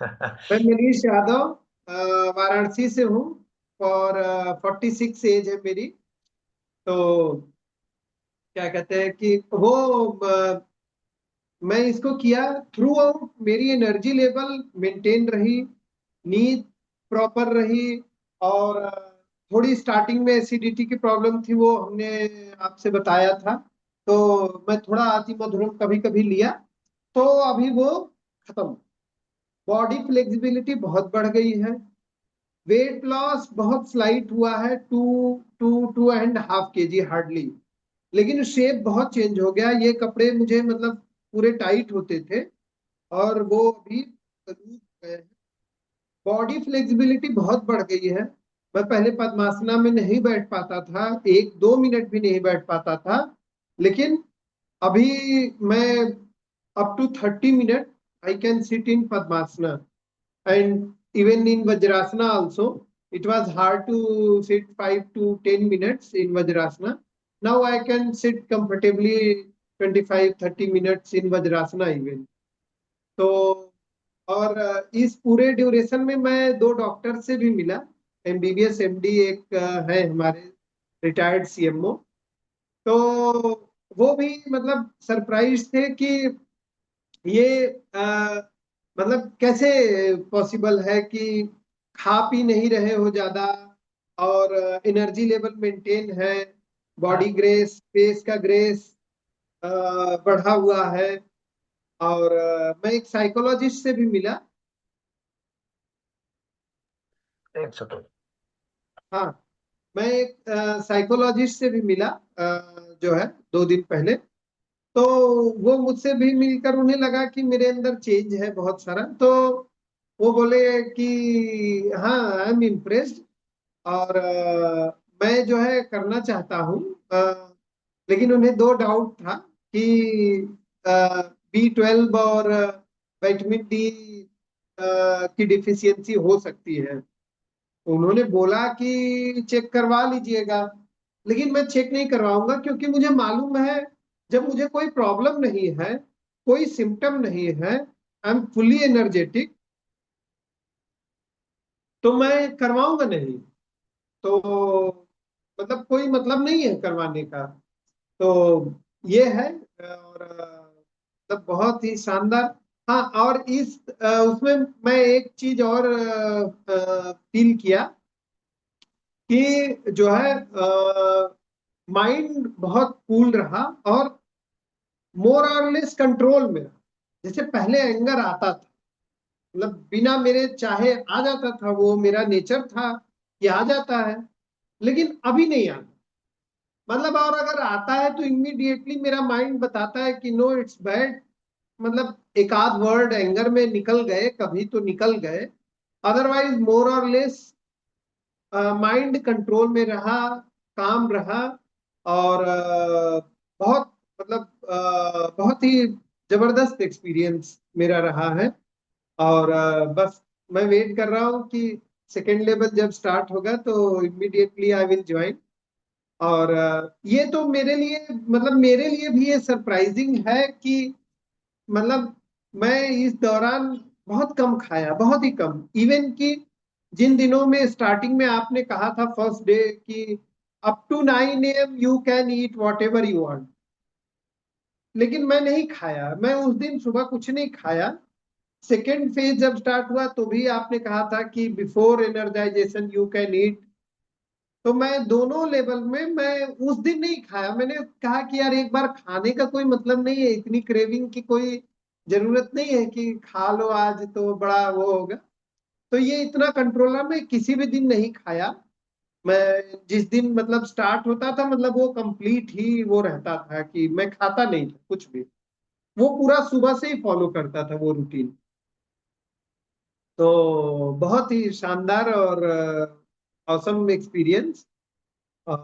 मैं मनीष यादव, वाराणसी से हूँ। और 46 एज है मेरी। तो क्या कहते हैं कि वो मैं इसको किया। थ्रू आउट मेरी एनर्जी लेवल मेंटेन रही, नींद प्रॉपर रही। और थोड़ी स्टार्टिंग में एसिडिटी की प्रॉब्लम थी, वो हमने आपसे बताया था। तो मैं थोड़ा अति मधुरम कभी कभी लिया, तो अभी वो खत्म। बॉडी फ्लेक्सिबिलिटी बहुत बढ़ गई है। वेट लॉस बहुत स्लाइट हुआ है, 2.5 kg हार्डली। लेकिन शेप बहुत चेंज हो गया। ये कपड़े मुझे मतलब पूरे टाइट होते थे, और वो अभी लूज हो गए हैं। बॉडी फ्लेक्सिबिलिटी बहुत बढ़ गई है। मैं पहले पद्मासना में नहीं बैठ पाता था, 1-2 मिनट भी नहीं बैठ पाता था। लेकिन अभी मैं up to 30 minute I can sit in padmasana. And even in Vajrasana also, it was hard to sit 5 to 10 minutes in Vajrasana. Now I can sit comfortably 25-30 minutes in Vajrasana even. तो और इस पूरे ड्यूरेशन में मैं 2 doctor से भी मिला। MBBS MD एक है हमारे, रिटायर्ड सीएमओ। तो वो भी मतलब सरप्राइज थे कि ये मतलब कैसे पॉसिबल है कि खा पी नहीं रहे हो ज्यादा, और एनर्जी लेवल मेंटेन है, बॉडी ग्रेस, फेस का ग्रेस बढ़ा हुआ है। और मैं एक साइकोलॉजिस्ट से भी मिला। एक सेकंड। हाँ, मैं एक साइकोलॉजिस्ट से भी मिला, जो है 2 दिन पहले। तो वो मुझसे भी मिलकर उन्हें लगा कि मेरे अंदर चेंज है बहुत सारा। तो वो बोले कि हाँ, आई एम इम्प्रेस्ड। और मैं जो है करना चाहता हूँ। लेकिन उन्हें 2 डाउट था कि B12 और विटामिन डी की डिफिशियंसी हो सकती है। उन्होंने बोला कि चेक करवा लीजिएगा। लेकिन मैं चेक नहीं करवाऊंगा, क्योंकि मुझे मालूम है जब मुझे कोई प्रॉब्लम नहीं है, कोई सिम्टम नहीं है, आई एम फुली एनर्जेटिक, तो मैं करवाऊंगा नहीं। तो मतलब कोई मतलब नहीं है करवाने का। तो ये है। और मतलब बहुत ही शानदार। हाँ, और इस उसमें मैं एक चीज और फील किया कि जो है माइंड बहुत कूल रहा, और मोर और लेस कंट्रोल में रहा। जैसे पहले एंगर आता था, मतलब बिना मेरे चाहे आ जाता था, वो मेरा नेचर था कि आ जाता है। लेकिन अभी नहीं आता। मतलब और अगर आता है तो इमीडिएटली मेरा माइंड बताता है कि नो, इट्स बैड। मतलब एक आध वर्ड एंगर में निकल गए कभी तो निकल गए। अदरवाइज मोर और लेस माइंड कंट्रोल में रहा, काम रहा। और बहुत मतलब बहुत ही जबरदस्त एक्सपीरियंस मेरा रहा है। और बस मैं वेट कर रहा हूँ कि सेकेंड लेवल जब स्टार्ट होगा तो इमीडिएटली आई विल ज्वाइन। और ये तो मेरे लिए मतलब मेरे लिए भी ये सरप्राइजिंग है कि मतलब मैं इस दौरान बहुत कम खाया, बहुत ही कम। इवन कि जिन दिनों में स्टार्टिंग में आपने कहा था फर्स्ट डे कि up to 9 AM you can eat whatever you want, लेकिन मैं नहीं खाया। मैं उस दिन सुबह कुछ नहीं खाया। सेकेंड फेज जब स्टार्ट हुआ तो भी आपने कहा था कि बिफोर एनर्जाइजेशन यू कैन ईट। तो मैं दोनों लेवल में मैं उस दिन नहीं खाया। मैंने कहा कि यार एक बार खाने का कोई मतलब नहीं है, इतनी क्रेविंग की कोई जरूरत नहीं है कि खा लो आज तो बड़ा वो होगा। तो ये इतना कंट्रोलर में किसी भी दिन नहीं खाया। मैं जिस दिन मतलब स्टार्ट होता था, मतलब वो कंप्लीट ही वो रहता था कि मैं खाता नहीं था कुछ भी। वो पूरा सुबह से ही फॉलो करता था वो रूटीन। तो बहुत ही शानदार और औसम एक्सपीरियंस। और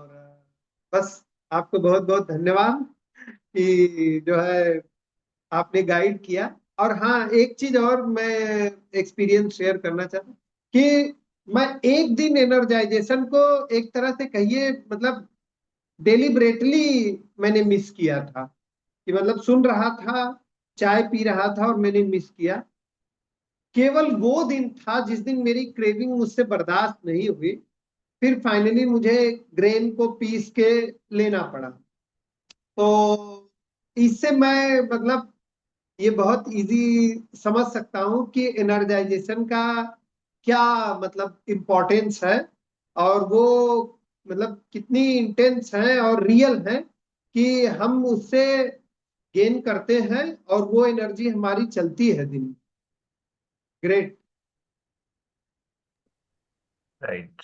बस आपको बहुत बहुत धन्यवाद कि जो है आपने गाइड किया। और हाँ, एक चीज और मैं एक्सपीरियंस शेयर करना चाहता हूँ कि मैं एक दिन एनर्जाइजेशन को एक तरह से कहिए मतलब डेलिबरेटली मैंने मिस किया था। कि मतलब सुन रहा था, चाय पी रहा था और मैंने मिस किया केवल वो दिन था जिस दिन मेरी क्रेविंग मुझसे बर्दाश्त नहीं हुई, फिर फाइनली मुझे ग्रेन को पीस के लेना पड़ा। तो इससे मैं मतलब ये बहुत इजी समझ सकता हूँ कि एनर्जाइजेशन का क्या मतलब इम्पोर्टेंस है, और वो मतलब कितनी इंटेंस है और रियल है कि हम उससे गेन करते हैं और वो एनर्जी हमारी चलती है दिन। ग्रेट। राइट।